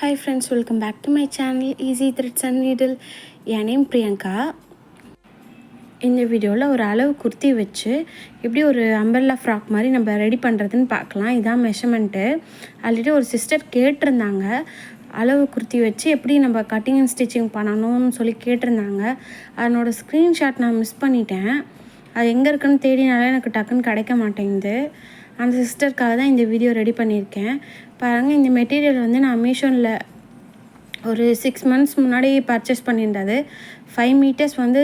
Hi friends, welcome back to my channel Easy Threads and Needle. N name Priyanka. இந்த வீடியோவில் ஒரு அளவு குர்த்தி வச்சு எப்படி ஒரு அம்பர்லா ஃப்ராக் மாதிரி நம்ம ரெடி பண்ணுறதுன்னு பார்க்கலாம். இதான் மெஷர்மெண்ட்டு. ஆல்ரெடி ஒரு சிஸ்டர் கேட்டிருந்தாங்க அளவு குர்த்தி வச்சு எப்படி நம்ம கட்டிங் அண்ட் ஸ்டிச்சிங் பண்ணணும்னு சொல்லி கேட்டிருந்தாங்க. அதனோட ஸ்க்ரீன்ஷாட் நான் மிஸ் பண்ணிட்டேன். அது எங்கே இருக்குன்னு தேடினாலே எனக்கு டக்குன்னு கிடைக்க மாட்டேங்குது. அந்த சிஸ்டருக்காக தான் இந்த வீடியோ ரெடி பண்ணியிருக்கேன். பாருங்கள், இந்த மெட்டீரியல் வந்து நான் மீஷோவில் ஒரு 6 months முன்னாடி பர்ச்சேஸ் பண்ணியிருந்தது. 5 meters வந்து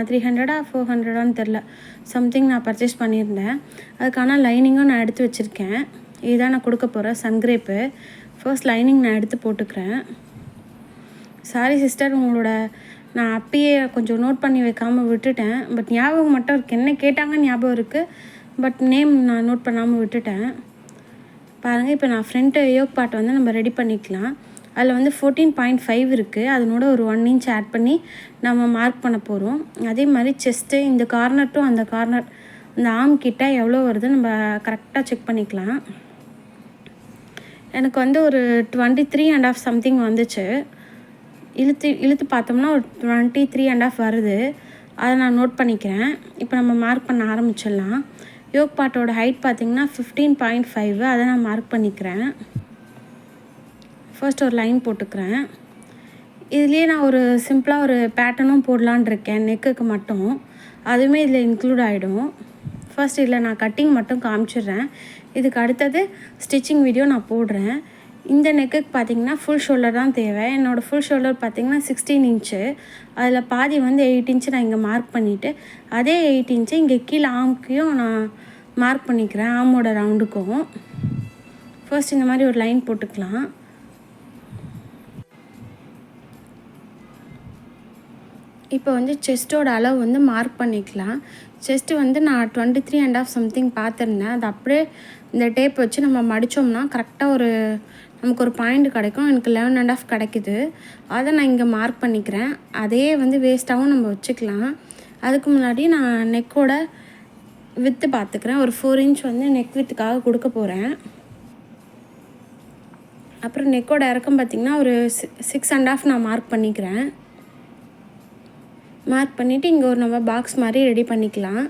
300 400 தெரில, சம்திங் நான் பர்ச்சேஸ் பண்ணியிருந்தேன். அதுக்கான லைனிங்கும் நான் எடுத்து வச்சுருக்கேன். இதுதான் நான் கொடுக்க போகிறேன் சன்கிரேப்பு. ஃபர்ஸ்ட் லைனிங் நான் எடுத்து போட்டுக்கிறேன். சாரி சிஸ்டர், உங்களோட நான் அப்பயே கொஞ்சம் நோட் பண்ணி வைக்காமல் விட்டுட்டேன். பட் ஞாபகம் மட்டும் இருக்குது, என்ன கேட்டாங்கன்னு ஞாபகம் இருக்குது. பட் நேம் நான் நோட் பண்ணாமல் விட்டுட்டேன். பாருங்கள், இப்போ நான் ஃப்ரண்ட்டு யோக் பார்ட் வந்து நம்ம ரெடி பண்ணிக்கலாம். அதில் வந்து 14.5 இருக்குது. அதனோட ஒரு 1 inch ஆட் பண்ணி நம்ம மார்க் பண்ண போகிறோம். அதே மாதிரி செஸ்ட்டு இந்த கார்னர் டு அந்த கார்னர், இந்த ஆர்ம் கிட்ட எவ்வளோ வருது நம்ம கரெக்டாக செக் பண்ணிக்கலாம். எனக்கு வந்து ஒரு 23.5 சம்திங் வந்துச்சு. இழுத்து பார்த்தோம்னா ஒரு 23.5 வருது. அதை நான் நோட் பண்ணிக்கிறேன். இப்போ நம்ம மார்க் பண்ண ஆரம்பிச்சிடலாம். யோக் பார்ட்டோட ஹைட் பார்த்திங்கன்னா 15.5, அதை நான் மார்க் பண்ணிக்கிறேன். ஃபர்ஸ்ட் ஒரு லைன் போட்டுக்கிறேன். இதுலேயே நான் ஒரு சிம்பிளாக ஒரு பேட்டர்னும் போடலான் இருக்கேன், நெக்குக்கு மட்டும். அதுவுமே இதில் இன்க்ளூட் ஆகிடும். ஃபர்ஸ்ட் இதில் நான் கட்டிங் மட்டும் காமிச்சிடுறேன். இதுக்கு அடுத்தது ஸ்டிச்சிங் வீடியோ நான் போடுறேன். இந்த நெக்குக்கு பார்த்திங்கன்னா ஃபுல் ஷோல்டர் தான் தேவை. என்னோடய ஃபுல் ஷோல்டர் பார்த்திங்கன்னா 16 inch. அதில் பாதி வந்து 8 inch நான் இங்கே மார்க் பண்ணிவிட்டு, அதே 8 inch இங்கே கீழே ஆம்க்கையும் நான் மார்க் பண்ணிக்கிறேன், ஆமோட ரவுண்டுக்கும். ஃபர்ஸ்ட் இந்த மாதிரி ஒரு லைன் போட்டுக்கலாம். இப்போ வந்து செஸ்ட்டோட அளவு வந்து மார்க் பண்ணிக்கலாம். செஸ்ட்டு வந்து நான் 23.5 சம்திங் பார்த்துருந்தேன். அது அப்படியே இந்த டேப் வச்சு நம்ம மடித்தோம்னா கரெக்டாக ஒரு நமக்கு ஒரு பாயிண்ட் கிடைக்கும். எனக்கு 11.5 கிடைக்குது. அதை நான் இங்கே மார்க் பண்ணிக்கிறேன். அதே வந்து வேஸ்ட்டாகவும் நம்ம வச்சுக்கலாம். அதுக்கு முன்னாடி நான் நெக்கோட வித்து பார்த்துக்கிறேன். ஒரு 4 inch வந்து நெக் வித்துக்காக கொடுக்க போகிறேன். அப்புறம் நெக்கோட இறக்கம் பார்த்திங்கன்னா ஒரு 6.5 நான் மார்க் பண்ணிக்கிறேன். மார்க் பண்ணிவிட்டு இங்கே ஒரு நம்ம பாக்ஸ் மாதிரி ரெடி பண்ணிக்கலாம்.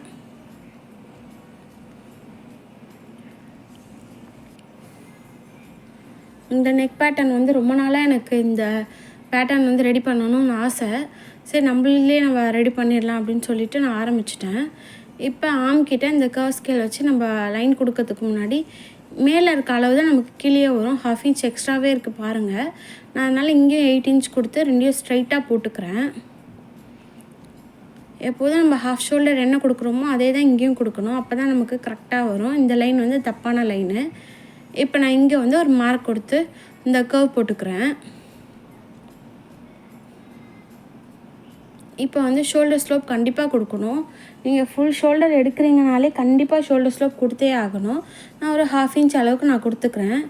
இந்த நெக் பேட்டர்ன் வந்து ரொம்ப நாளாக எனக்கு இந்த பேட்டர்ன் வந்து ரெடி பண்ணணும்னு ஆசை. சரி, நம்மளே நம்ம ரெடி பண்ணிடலாம் அப்படின்னு சொல்லிட்டு நான் ஆரம்பிச்சிட்டேன். இப்போ ஆம்கிட்ட இந்த கர்வ் ஸ்கேல் வச்சு நம்ம லைன் கொடுக்கறதுக்கு முன்னாடி மேலே இருக்க அளவு தான் நமக்கு கீழே வரும். 1/2 inch எக்ஸ்ட்ராவே இருக்குது பாருங்கள். நான் அதனால் இங்கேயும் 8 inch கொடுத்து ரெண்டையும் ஸ்ட்ரைட்டாக போட்டுக்கிறேன். எப்போதும் நம்ம ஹாஃப் ஷோல்டர் என்ன கொடுக்குறோமோ அதே தான் இங்கேயும் கொடுக்கணும். அப்போ தான் நமக்கு கரெக்டாக வரும். இந்த லைன் வந்து தப்பான லைனு. இப்போ நான் இங்கே வந்து ஒரு மார்க் கொடுத்து இந்த கர்வ் போட்டுக்கிறேன். இப்போ வந்து ஷோல்டர் ஸ்லோப் கண்டிப்பாக கொடுக்கணும். நீங்கள் ஃபுல் ஷோல்டர் எடுக்கிறீங்கனாலே கண்டிப்பாக ஷோல்டர் ஸ்லோப் கொடுத்தே ஆகணும். நான் ஒரு 1/2 inch அளவுக்கு நான் கொடுத்துக்கிறேன்.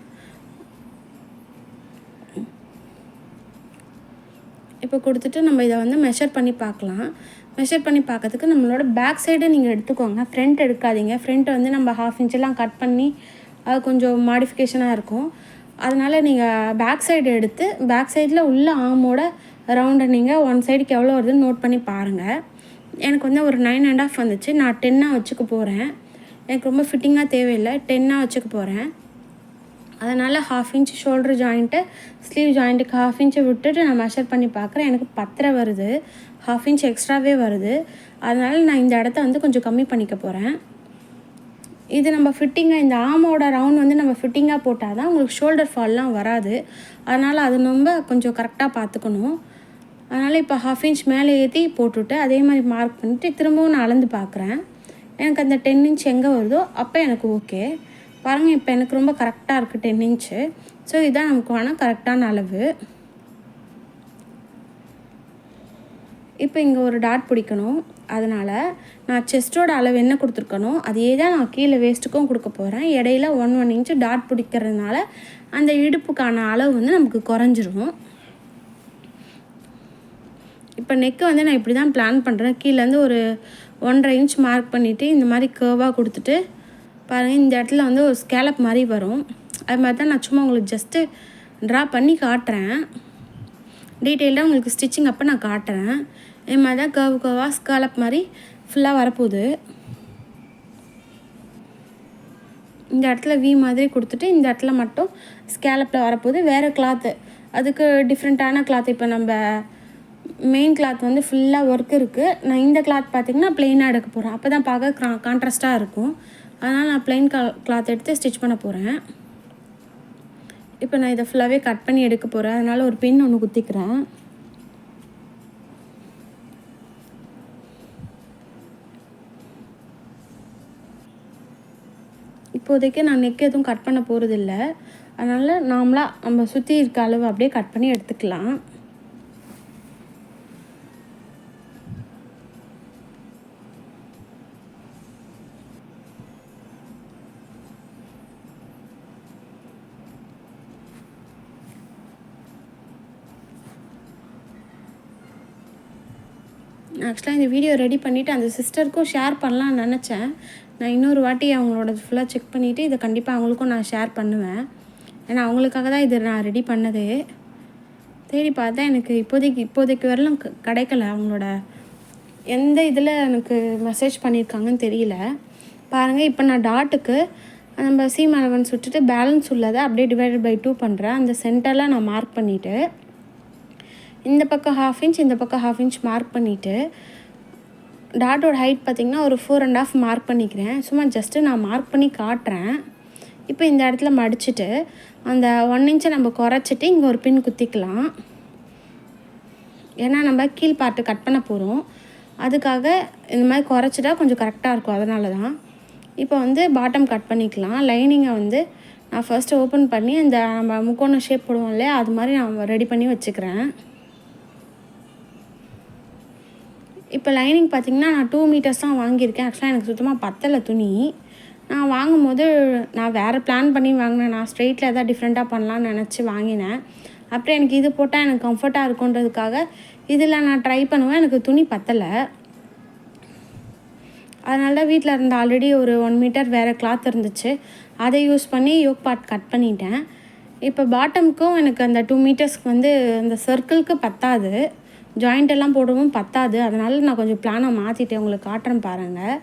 இப்போ கொடுத்துட்டு நம்ம இதை வந்து மெஷர் பண்ணி பார்க்கலாம். மெஷர் பண்ணி பார்க்கறதுக்கு நம்மளோட பேக் சைடு நீங்கள் எடுத்துக்கோங்க, ஃப்ரண்ட் எடுக்காதீங்க. ஃப்ரண்ட்டை வந்து நம்ம 1/2 inch கட் பண்ணி அது கொஞ்சம் மாடிஃபிகேஷனாக இருக்கும். அதனால் நீங்கள் பேக் சைடு எடுத்து பேக் சைடில் உள்ள ஆமோட ரவுண்டை நீங்கள் ஒன் சைடுக்கு எவ்வளோ வருதுன்னு நோட் பண்ணி பாருங்கள். எனக்கு வந்து ஒரு 9.5 வந்துச்சு. நான் 10 வச்சுக்க போகிறேன். எனக்கு ரொம்ப ஃபிட்டிங்காக தேவையில்லை, 10 வச்சுக்க போகிறேன். அதனால் 1/2 inch ஷோல்டர் ஜாயிண்ட்டு, ஸ்லீவ் ஜாயிண்ட்டுக்கு 1/2 inch விட்டுட்டு நான் மெஷர் பண்ணி பார்க்குறேன். எனக்கு 10 வருது, 1/2 inch எக்ஸ்ட்ராவே வருது. அதனால் நான் இந்த இடத்த வந்து கொஞ்சம் கம்மி பண்ணிக்க போகிறேன். இது நம்ம ஃபிட்டிங்காக இந்த ஆமோட ரவுண்ட் வந்து நம்ம ஃபிட்டிங்காக போட்டால் தான் உங்களுக்கு ஷோல்டர் ஃபால்லாம் வராது. அதனால் அது நம்ம கொஞ்சம் கரெக்டாக பார்த்துக்கணும். அதனால் இப்போ 1/2 inch மேலே ஏற்றி போட்டுவிட்டு அதே மாதிரி மார்க் பண்ணிவிட்டு திரும்பவும் நான் அளந்து பார்க்குறேன். எனக்கு அந்த 10 inch எங்கே வருதோ அப்போ எனக்கு ஓகே. பாருங்கள், இப்போ எனக்கு ரொம்ப கரெக்டாக இருக்குது 10 inch. ஸோ இதுதான் நமக்கு வேணால் கரெக்டான அளவு. இப்போ இங்கே ஒரு டாட் பிடிக்கணும். அதனால் நான் செஸ்ட்டோட அளவு என்ன கொடுத்துருக்கணும் அதே தான் நான் கீழே வேஸ்ட்டுக்கும் கொடுக்க போகிறேன். இடையில 1 inch டாட் பிடிக்கிறதுனால அந்த இடுப்புக்கான அளவு வந்து நமக்கு குறைஞ்சிரும். இப்போ நெக்கு வந்து நான் இப்படி தான் பிளான் பண்ணுறேன். கீழேருந்து ஒரு 1.5 inch மார்க் பண்ணிவிட்டு இந்த மாதிரி கர்வாக கொடுத்துட்டு பாருங்கள், இந்த இடத்துல வந்து ஒரு ஸ்கேலப் மாதிரி வரும். அது மாதிரி தான் நான் சும்மா உங்களுக்கு ஜஸ்ட்டு ட்ரா பண்ணி காட்டுறேன். டீட்டெயில்டாக உங்களுக்கு ஸ்டிச்சிங் அப்போ நான் காட்டுறேன். இது மாதிரி தான் கர்வாக ஸ்காலப் மாதிரி ஃபுல்லாக வரப்போகுது. இந்த இடத்துல வி மாதிரி கொடுத்துட்டு இந்த இடத்துல மட்டும் ஸ்கேலப்பில் வரப்போகுது. வேறு கிளாத்து அதுக்கு டிஃப்ரெண்ட்டான கிளாத். இப்போ நம்ம மெயின் கிளாத் வந்து ஃபுல்லாக ஒர்க் இருக்குது. நான் இந்த கிளாத் பார்த்திங்கன்னா ப்ளெயினாக எடுக்க போகிறேன். அப்போ தான் பார்க்க கான்ட்ராஸ்ட்டாக இருக்கும். அதனால் நான் ப்ளெயின் கிளாத் எடுத்து ஸ்டிச் பண்ண போகிறேன். இப்போ நான் இதை ஃபுல்லாகவே கட் பண்ணி எடுக்க போகிறேன். அதனால் ஒரு பின் ஒன்று குத்திக்கிறேன். இப்போதைக்கு நான் நெக் எதுவும் கட் பண்ண போகிறதில்ல. அதனால் நார்மலாக நம்ம சுற்றி இருக்க அளவு அப்படியே கட் பண்ணி எடுத்துக்கலாம். ஆக்சுவலாக இந்த வீடியோ ரெடி பண்ணிவிட்டு அந்த சிஸ்டருக்கும் ஷேர் பண்ணலான்னு நினச்சேன். நான் இன்னொரு வாட்டி அவங்களோட ஃபுல்லாக செக் பண்ணிவிட்டு இதை கண்டிப்பாக அவங்களுக்கும் நான் ஷேர் பண்ணுவேன். ஏன்னா அவங்களுக்காக தான் இதை நான் ரெடி பண்ணதே. தேடி பார்த்தா எனக்கு இப்போதைக்கு வரலாம் கிடைக்கல. அவங்களோட எந்த இதில் எனக்கு மெசேஜ் பண்ணியிருக்காங்கன்னு தெரியல. பாருங்கள், இப்போ நான் டாட்டுக்கு நம்ம சீம் அலவன்ஸ் விட்டுட்டு பேலன்ஸ் உள்ளதை அப்படியே டிவைடட் பை 2 பண்ணுறேன். அந்த சென்டரில் நான் மார்க் பண்ணிவிட்டு இந்த பக்கம் 1/2 இன்ச் இந்த பக்கம் 1/2 இன்ச் மார்க் பண்ணிவிட்டு டாட்டோட ஹைட் பார்த்திங்கன்னா ஒரு 4.5 மார்க் பண்ணிக்கிறேன். சும்மா ஜஸ்ட்டு நான் மார்க் பண்ணி காட்டுறேன். இப்போ இந்த இடத்துல மடிச்சுட்டு அந்த 1 இன்ச்சை நம்ம குறைச்சிட்டு இங்கே ஒரு பின் குத்திக்கலாம். ஏன்னா நம்ம கீழ் பார்ட்டு கட் பண்ண போகிறோம். அதுக்காக இந்த மாதிரி குறைச்சிட்டா கொஞ்சம் கரெக்டாக இருக்கும். அதனால தான் இப்போ வந்து பாட்டம் கட் பண்ணிக்கலாம். லைனிங்கை வந்து நான் ஃபர்ஸ்ட்டு ஓப்பன் பண்ணி அந்த நம்ம முக்கோண ஷேப் போடுவோம் இல்லையா, அது மாதிரி நான் ரெடி பண்ணி வச்சுக்கிறேன். இப்போ லைனிங் பார்த்திங்கன்னா நான் 2 மீட்டர்ஸ் தான் வாங்கியிருக்கேன். ஆக்சுவலாக எனக்கு சுத்தமாக பத்தலை துணி. நான் வாங்கும்போது நான் வேறு பிளான் பண்ணி வாங்கினேன். நான் ஸ்ட்ரெயிட்டில் எதாவது டிஃப்ரெண்ட்டாக பண்ணலான்னு நினச்சி வாங்கினேன். அப்புறம் எனக்கு இது போட்டால் எனக்கு கம்ஃபர்ட்டாக இருக்குன்றதுக்காக இதில் நான் ட்ரை பண்ணுவேன். எனக்கு துணி பத்தலை. அதனால தான் வீட்டில் இருந்த ஆல்ரெடி ஒரு 1 மீட்டர் வேறு கிளாத் இருந்துச்சு. அதை யூஸ் பண்ணி யோக் பார்ட் கட் பண்ணிட்டேன். இப்போ பாட்டமுக்கும் எனக்கு அந்த 2 மீட்டர்ஸ்க்கு வந்து அந்த சர்க்கிளுக்கு பத்தாது, ஜாயிண்ட் எல்லாம் போடவும் பத்தாது. அதனால் நான் கொஞ்சம் பிளானை மாற்றிட்டேன். உங்களுக்கு காட்டுறேன் பாருங்கள்.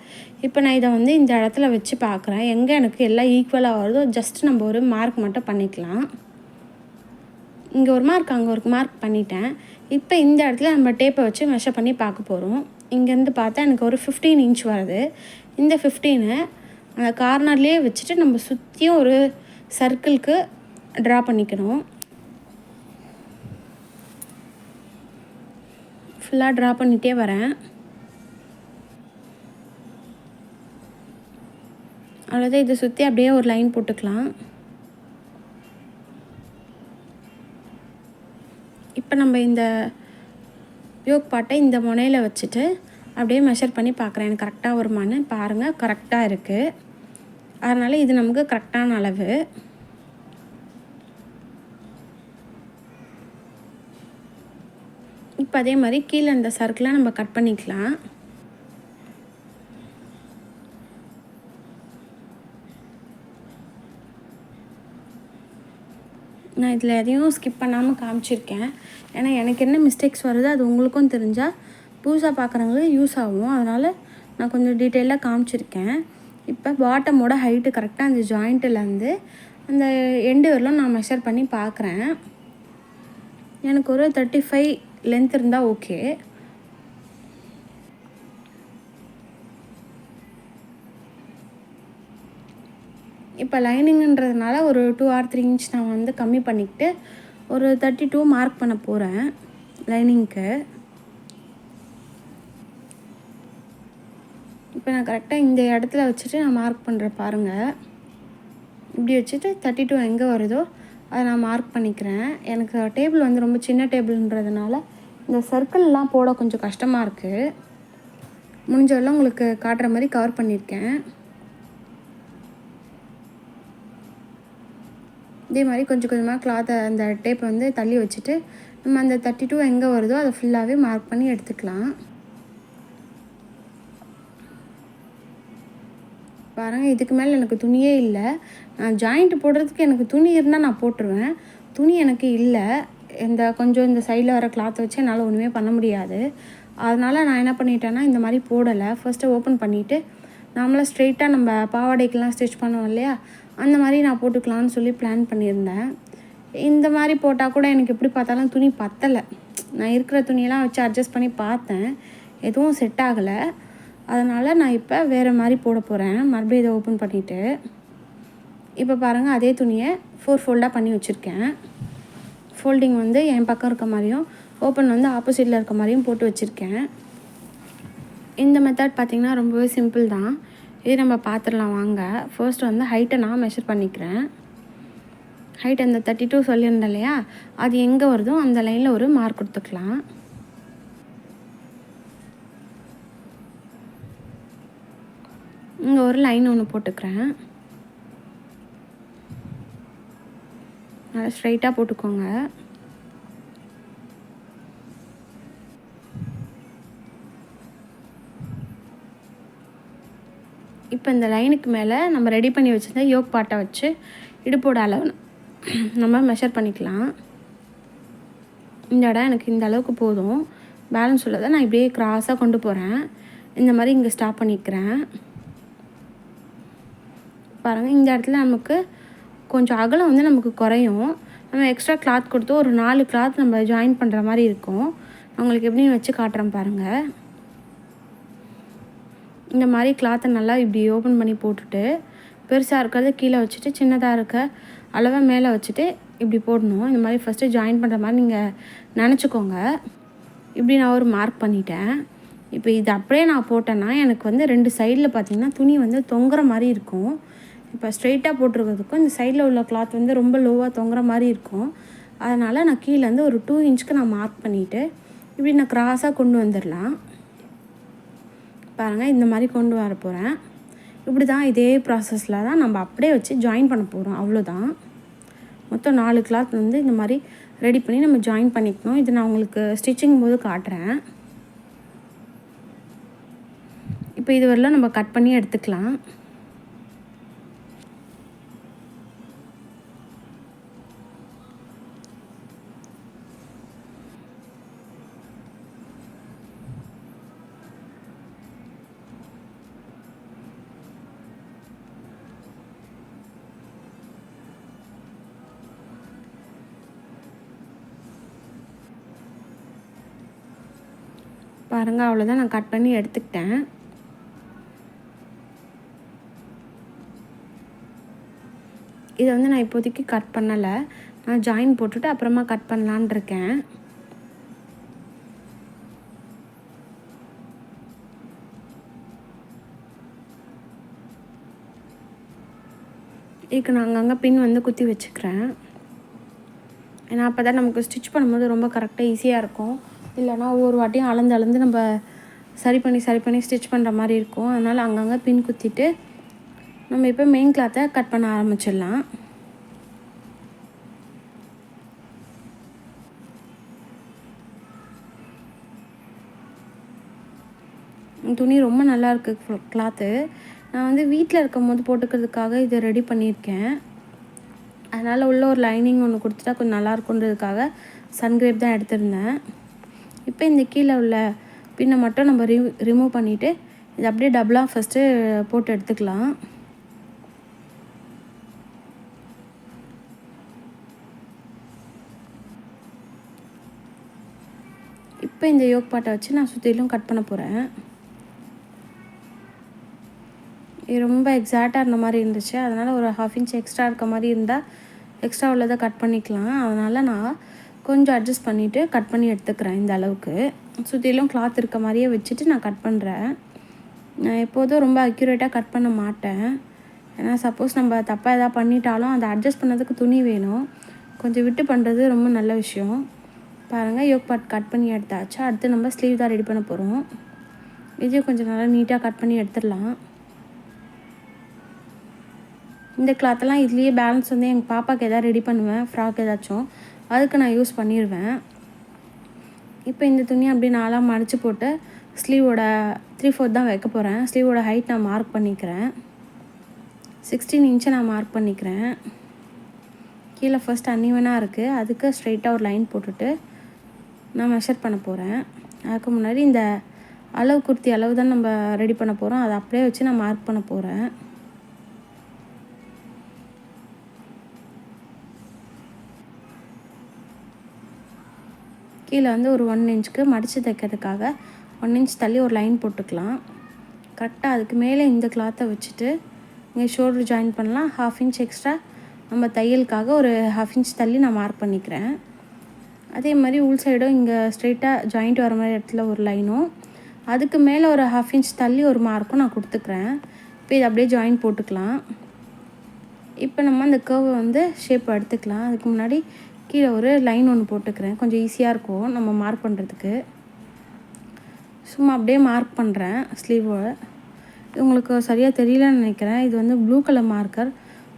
இப்போ நான் இதை வந்து இந்த இடத்துல வச்சு பார்க்குறேன். எங்கே எனக்கு எல்லாம் ஈக்குவலாக வருதோ ஜஸ்ட் நம்ம ஒரு மார்க் மட்டும் பண்ணிக்கலாம். இங்கே ஒரு மார்க் அங்கே ஒரு மார்க் பண்ணிட்டேன். இப்போ இந்த இடத்துல நம்ம டேப்பை வச்சு மெஷர் பண்ணி பார்க்க போகிறோம். இங்கேருந்து பார்த்தா எனக்கு ஒரு 15 இன்ச் வருது. இந்த 15 அந்த கார்னர்லேயே வச்சுட்டு நம்ம சுற்றியும் ஒரு சர்க்கிளுக்கு ட்ரா பண்ணிக்கணும். ஃபுல்லாக ட்ரா பண்ணிகிட்டே வரேன். அவ்வளோதான். இதை சுற்றி அப்படியே ஒரு லைன் போட்டுக்கலாம். இப்போ நம்ம இந்த யோக் பார்ட்டை இந்த முனையில் வச்சுட்டு அப்படியே மெஷர் பண்ணி பார்க்குறேன். எனக்கு கரெக்டாக வருமானு பாருங்கள். கரெக்டாக இருக்குது. அதனால் இது நமக்கு கரெக்டான அளவு. இப்போ அதே மாதிரி கீழே இந்த சர்க்கிளை நம்ம கட் பண்ணிக்கலாம். நான் இதில் எதையும் ஸ்கிப் பண்ணாமல் காமிச்சிருக்கேன். ஏன்னா எனக்கு என்ன மிஸ்டேக்ஸ் வருதோ அது உங்களுக்கும் தெரிஞ்சால் புதுசாக பார்க்குறவங்களுக்கு யூஸ் ஆகும். அதனால் நான் கொஞ்சம் டீட்டெயிலாக காமிச்சிருக்கேன். இப்போ பாட்டமோட ஹைட்டு கரெக்டாக அந்த ஜாயிண்ட்டிலேருந்து அந்த எண்டு வரலும் நான் மெஷர் பண்ணி பார்க்குறேன். எனக்கு ஒரு 35 லென்த் இருந்தால் ஓகே. இப்போ லைனிங்கன்றதுனால ஒரு 2 or 3 இன்ச் நான் வந்து கம்மி பண்ணிக்கிட்டு ஒரு 32 மார்க் பண்ண போகிறேன் லைனிங்க்கு. இப்போ நான் கரெக்டாக இந்த இடத்துல வச்சுட்டு நான் மார்க் பண்ணுறேன் பாருங்கள். இப்படி வச்சுட்டு 32 எங்கே வருதோ அதை நான் மார்க் பண்ணிக்கிறேன். எனக்கு டேபிள் வந்து ரொம்ப சின்ன டேபிள்ன்றதுனால இந்த சர்க்கிள்லாம் போட கொஞ்சம் கஷ்டமாக இருக்குது. முடிஞ்சவரெல்லாம் உங்களுக்கு காட்டுற மாதிரி கவர் பண்ணியிருக்கேன். இதே மாதிரி கொஞ்சம் கொஞ்சமாக கிளாத்தை அந்த டேப்பை வந்து தள்ளி வச்சுட்டு நம்ம அந்த 32 எங்கே வருதோ அதை ஃபுல்லாகவே மார்க் பண்ணி எடுத்துக்கலாம். பாருங்கள், இதுக்கு மேலே எனக்கு துணியே இல்லை. நான் ஜாயிண்ட் போடுறதுக்கு எனக்கு துணி இருந்தால் நான் போட்டுருவேன். துணி எனக்கு இல்லை. இந்த சைடில் வர கிளாத்தை வச்சு என்னால் ஒன்றுமே பண்ண முடியாது. அதனால் நான் என்ன பண்ணிட்டேன்னா இந்த மாதிரி போடலை. ஃபஸ்ட்டு ஓப்பன் பண்ணிவிட்டு நாமளாக ஸ்ட்ரெயிட்டாக நம்ம பாவாடைக்கெலாம் ஸ்டிச் பண்ணுவோம் இல்லையா, அந்த மாதிரி நான் போட்டுக்கலான்னு சொல்லி பிளான் பண்ணியிருந்தேன். இந்த மாதிரி போட்டால் கூட எனக்கு எப்படி பார்த்தாலும் துணி பத்தலை. நான் இருக்கிற துணியெல்லாம் வச்சு அட்ஜஸ்ட் பண்ணி பார்த்தேன், எதுவும் செட் ஆகலை. அதனால் நான் இப்போ வேறு மாதிரி போட போகிறேன். மறுபடியும் இதை ஓப்பன் பண்ணிவிட்டு இப்போ பாருங்கள், அதே துணியை 4 ஃபோல்டாக பண்ணி வச்சுருக்கேன். ஃபோல்டிங் என் பக்கம் இருக்க மாதிரியும் ஓப்பன் ஆப்போசிட்டில் இருக்க மாதிரியும் போட்டு வச்சுருக்கேன். இந்த மெத்தட் பார்த்திங்கன்னா ரொம்பவே சிம்பிள் தான். இது நம்ம பார்த்துடலாம் வாங்க. ஃபர்ஸ்ட் ஹைட்டை நான் மெஷர் பண்ணிக்கிறேன். ஹைட் அந்த 32 சொல்லியிருந்தேன் இல்லையா, அது எங்கே வருதோ அந்த லைனில் ஒரு மார்க் கொடுத்துக்கலாம். இங்கே ஒரு லைன் ஒன்று போட்டுக்கிறேன். நல்லா ஸ்ட்ரைட்டாக போட்டுக்கோங்க. இப்போ இந்த லைனுக்கு மேலே நம்ம ரெடி பண்ணி வச்சுருந்த யோக் பாட்டை வச்சு இடுப்போட அளவு நம்ம மெஷர் பண்ணிக்கலாம். இந்த இடம் எனக்கு இந்த அளவுக்கு போதும். பேலன்ஸ் உள்ளதை நான் இப்படியே கிராஸாக கொண்டு போகிறேன். இந்த மாதிரி இங்கே ஸ்டாப் பண்ணிக்கிறேன். பாருங்கள், இந்த இடத்துல நமக்கு கொஞ்சம் அகலம் நமக்கு குறையும். நம்ம எக்ஸ்ட்ரா கிளாத் கொடுத்து ஒரு 4 கிளாத் நம்ம ஜாயின் பண்ணுற மாதிரி இருக்கும். நான் உங்களுக்கு எப்படின்னு வச்சு காட்டுறேன் பாருங்கள். இந்த மாதிரி கிளாத்தை நல்லா இப்படி ஓப்பன் பண்ணி போட்டுட்டு பெருசாக இருக்கிறத கீழே வச்சுட்டு சின்னதாக இருக்க அளவை மேலே வச்சுட்டு இப்படி போடணும். இந்த மாதிரி ஃபஸ்ட்டு ஜாயின் பண்ணுற மாதிரி நீங்கள் நினச்சிக்கோங்க. இப்படி நான் ஒரு மார்க் பண்ணிட்டேன். இப்போ இது அப்படியே நான் போட்டேன்னா எனக்கு 2 சைடில் பார்த்திங்கன்னா துணி தொங்குற மாதிரி இருக்கும். இப்போ ஸ்ட்ரெயிட்டாக போட்டிருக்கிறதுக்கும் இந்த சைடில் உள்ள கிளாத் ரொம்ப லோவாக தொங்குற மாதிரி இருக்கும். அதனால் நான் கீழேருந்து ஒரு 2 இன்ச்சுக்கு நான் மார்க் பண்ணிவிட்டு இப்படி நான் கிராஸாக கொண்டு வந்துடலாம். பாருங்கள், இந்த மாதிரி கொண்டு வர போகிறேன். இப்படி தான் இதே ப்ராசஸில் தான் நம்ம அப்படியே வச்சு ஜாயின் பண்ண போகிறோம். அவ்வளோதான். மொத்தம் 4 கிளாத் இந்த மாதிரி ரெடி பண்ணி நம்ம ஜாயின் பண்ணிக்கணும். இது நான் உங்களுக்கு ஸ்டிச்சிங் போது காட்டுறேன். இப்போ இது வரலாம் நம்ம கட் பண்ணி எடுத்துக்கலாம். பாருங்கள், அவ்வளோதான். நான் கட் பண்ணி எடுத்துக்கிட்டேன். இதை நான் இப்போதைக்கு கட் பண்ணலை. நான் ஜாயின் போட்டுட்டு அப்புறமா கட் பண்ணலான் இருக்கேன். இதுக்கு நான் அங்கங்கே பின் குத்தி வச்சுக்கிறேன். ஏன்னா அப்போ தான் நமக்கு ஸ்டிச் பண்ணும்போது ரொம்ப கரெக்டாக ஈஸியாக இருக்கும். இல்லைனா ஒவ்வொரு வாட்டியும் அளந்து நம்ம சரி பண்ணி ஸ்டிச் பண்ணுற மாதிரி இருக்கும். அதனால் அங்கங்கே பின் குத்திட்டு நம்ம இப்போ மெயின் கிளாத்தை கட் பண்ண ஆரம்பிச்சிடலாம். துணி ரொம்ப நல்லா இருக்குது கிளாத்து. நான் வீட்டில் இருக்கும் போது போட்டுக்கிறதுக்காக இதை ரெடி பண்ணியிருக்கேன். அதனால் உள்ள ஒரு லைனிங் ஒன்று கொடுத்துட்டா கொஞ்சம் நல்லாயிருக்குன்றதுக்காக சன்கிரேப் தான் எடுத்திருந்தேன். இப்போ இந்த கீழே உள்ள பின்னை மட்டும் நம்ம ரிமூவ் பண்ணிவிட்டு இது அப்படியே டபுளாக ஃபஸ்ட்டு போட்டு எடுத்துக்கலாம். இப்போ இந்த யோக் பாட்டை வச்சு நான் சுற்றிலும் கட் பண்ண போகிறேன். இது ரொம்ப எக்ஸாக்டாக இருந்த மாதிரி இருந்துச்சு. அதனால் ஒரு 1/2 இன்ச் எக்ஸ்ட்ரா இருக்க மாதிரி இருந்தால் எக்ஸ்ட்ரா உள்ளதை கட் பண்ணிக்கலாம். அதனால் நான் கொஞ்சம் அட்ஜஸ்ட் பண்ணிவிட்டு கட் பண்ணி எடுத்துக்கிறேன். இந்த அளவுக்கு சுற்றிலும் கிளாத் இருக்க மாதிரியே வச்சுட்டு நான் கட் பண்ணுறேன். நான் எப்போதும் ரொம்ப அக்யூரேட்டாக கட் பண்ண மாட்டேன். ஏன்னா சப்போஸ் நம்ம தப்பாக எதாவது பண்ணிட்டாலும் அதை அட்ஜஸ்ட் பண்ணதுக்கு துணி வேணும். கொஞ்சம் விட்டு பண்ணுறது ரொம்ப நல்ல விஷயம். பாருங்கள், யோக் பார்ட் கட் பண்ணி எடுத்தாச்சு. அடுத்து நம்ம ஸ்லீவ் தான் ரெடி பண்ண போகிறோம். இதையும் கொஞ்சம் நல்லா நீட்டாக கட் பண்ணி எடுத்துடலாம். இந்த கிளாத்தெல்லாம் இதுலேயே பேலன்ஸ் எங்கள் பாப்பாவுக்கு எதாவது ரெடி பண்ணுவேன், ஃப்ராக் ஏதாச்சும், அதுக்கு நான் யூஸ் பண்ணிடுவேன். இப்போ இந்த துணி அப்படியே நாளாக மடித்து போட்டு ஸ்லீவோட 3/4 தான் வைக்க போகிறேன். ஸ்லீவோட ஹைட் நான் மார்க் பண்ணிக்கிறேன். 16 இன்ச்சை நான் மார்க் பண்ணிக்கிறேன். கீழே ஃபர்ஸ்ட் அன்இவனாக இருக்குது, அதுக்கு ஸ்ட்ரைட்டாக ஒரு லைன் போட்டுட்டு நான் மெஷர் பண்ண போகிறேன். அதுக்கு முன்னாடி இந்த அளவு குர்த்தி அளவு தான் நம்ம ரெடி பண்ண போகிறோம், அதை அப்படியே வச்சு நான் மார்க் பண்ண போகிறேன். கீழே வந்து ஒரு 1 இன்ச்சுக்கு மடித்து தைக்கிறதுக்காக 1 இன்ச் தள்ளி ஒரு லைன் போட்டுக்கலாம். கரெக்டாக அதுக்கு மேலே இந்த கிளாத்தை வச்சுட்டு இங்கே ஷோல்டர் ஜாயின் பண்ணலாம். 1/2 இன்ச் எக்ஸ்ட்ரா நம்ம தையலுக்காக ஒரு 1/2 இன்ச் தள்ளி நான் மார்க் பண்ணிக்கிறேன். அதே மாதிரி உள் சைடும் இங்கே ஸ்ட்ரெயிட்டாக ஜாயிண்ட் வர மாதிரி இடத்துல ஒரு லைனும், அதுக்கு மேலே ஒரு 1/2 இன்ச் தள்ளி ஒரு மார்க்கும் நான் கொடுத்துக்கிறேன். இப்போ இது அப்படியே ஜாயின் போட்டுக்கலாம். இப்போ நம்ம அந்த கர்வை வந்து ஷேப் எடுத்துக்கலாம். அதுக்கு முன்னாடி கீழே ஒரு லைன் ஒன்று போட்டுக்கிறேன், கொஞ்சம் ஈஸியாக இருக்கும் நம்ம மார்க் பண்ணுறதுக்கு. சும்மா அப்படியே மார்க் பண்ணுறேன் ஸ்லீவோட. உங்களுக்கு சரியாக தெரியலன்னு நினைக்கிறேன். இது வந்து ப்ளூ கலர் மார்க்கர்,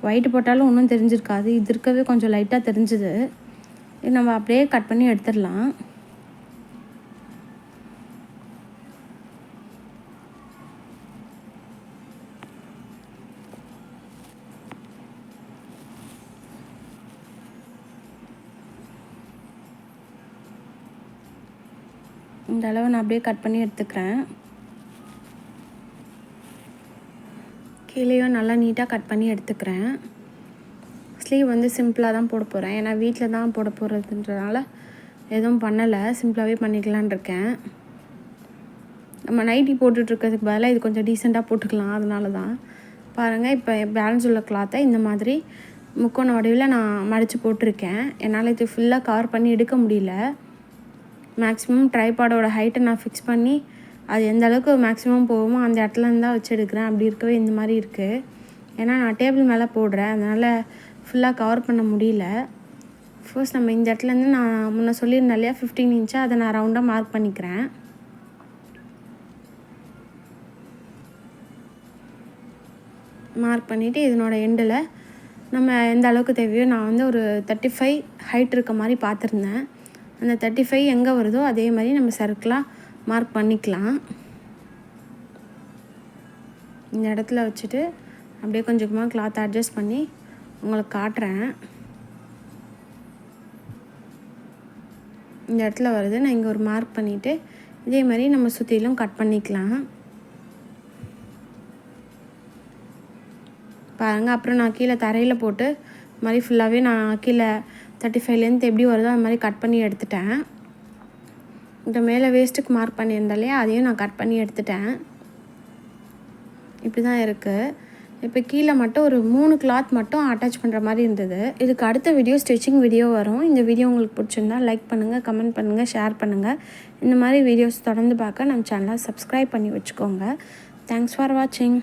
ஒயிட் போட்டாலும் ஒன்றும் தெரிஞ்சிருக்காது. இது இருக்கவே கொஞ்சம் லைட்டாக தெரிஞ்சுது. இது நம்ம அப்படியே கட் பண்ணி எடுத்துடலாம். இந்த அளவு நான் அப்படியே கட் பண்ணி எடுத்துக்கிறேன். கீழேயும் நல்லா நீட்டாக கட் பண்ணி எடுத்துக்கிறேன். ஸ்லீவ் வந்து சிம்பிளாக தான் போட போகிறேன், ஏன்னா வீட்டில் தான் போட போகிறதுன்றதுனால எதுவும் பண்ணலை, சிம்பிளாகவே பண்ணிக்கலான் இருக்கேன். நம்ம நைட்டி போட்டுட்ருக்கிறதுக்கு பதிலாக இது கொஞ்சம் டீசெண்டாக போட்டுக்கலாம், அதனால தான். பாருங்கள், இப்போ பேலன்ஸ் உள்ள கிளாத்தை இந்த மாதிரி முக்கோண வடிவில் நான் மடித்து போட்டிருக்கேன். என்னால் இது ஃபுல்லாக கவர் பண்ணி எடுக்க முடியல. மேக்ஸிமம் ட்ரைபாடோட ஹைட்டை நான் ஃபிக்ஸ் பண்ணி அது எந்த அளவுக்கு மேக்ஸிமம் போகுமோ அந்த இடத்துலேருந்து தான் வச்சு எடுக்கிறேன். அப்படி இருக்கவே இந்த மாதிரி இருக்குது, ஏன்னா நான் டேபிள் மேலே போடுறேன், அதனால் ஃபுல்லாக கவர் பண்ண முடியல. ஃபர்ஸ்ட் நம்ம இந்த இடத்துலேருந்து நான் முன்ன சொல்லியிருந்தேன் இல்லையா 15 இன்ச்சாக, அதை நான் ரவுண்டாக மார்க் பண்ணிக்கிறேன். மார்க் பண்ணிவிட்டு இதனோட எண்டில் நம்ம எந்த அளவுக்கு தேவையோ, நான் வந்து ஒரு 35 ஹைட் இருக்க மாதிரி பார்த்துருந்தேன். அந்த 35 எங்கே வருதோ அதே மாதிரி நம்ம சர்க்கிளாக மார்க் பண்ணிக்கலாம். இந்த இடத்துல வச்சுட்டு அப்படியே கொஞ்சம் கொஞ்சமாக கிளாத் அட்ஜஸ்ட் பண்ணி உங்களுக்கு காட்டுறேன். இந்த இடத்துல வருது, நான் இங்கே ஒரு மார்க் பண்ணிவிட்டு இதே மாதிரி நம்ம சுற்றிலும் கட் பண்ணிக்கலாம். பாருங்கள், அப்புறம் நான் கீழே தரையில் போட்டு இது மாதிரி ஃபுல்லாகவே நான் கீழே 35லேருந்து எப்படி வருதோ அது மாதிரி கட் பண்ணி எடுத்துட்டேன். இந்த மேலே வேஸ்ட்டுக்கு மார்க் பண்ணியிருந்தேன் இல்லையா, அதையும் நான் கட் பண்ணி எடுத்துட்டேன். இப்படி தான் இருக்குது. இப்போ கீழே மட்டும் ஒரு 3 கிளாத் மட்டும் அட்டாச் பண்ணுற மாதிரி இருந்தது. இதுக்கு அடுத்த வீடியோ ஸ்டிச்சிங் வீடியோ வரும். இந்த வீடியோ உங்களுக்கு பிடிச்சிருந்தா லைக் பண்ணுங்கள், கமெண்ட் பண்ணுங்கள், ஷேர் பண்ணுங்கள். இந்த மாதிரி வீடியோஸ் தொடர்ந்து பார்க்க நம்ம சேனலை சப்ஸ்கிரைப் பண்ணி வச்சுக்கோங்க. தேங்க்ஸ் ஃபார் வாட்சிங்.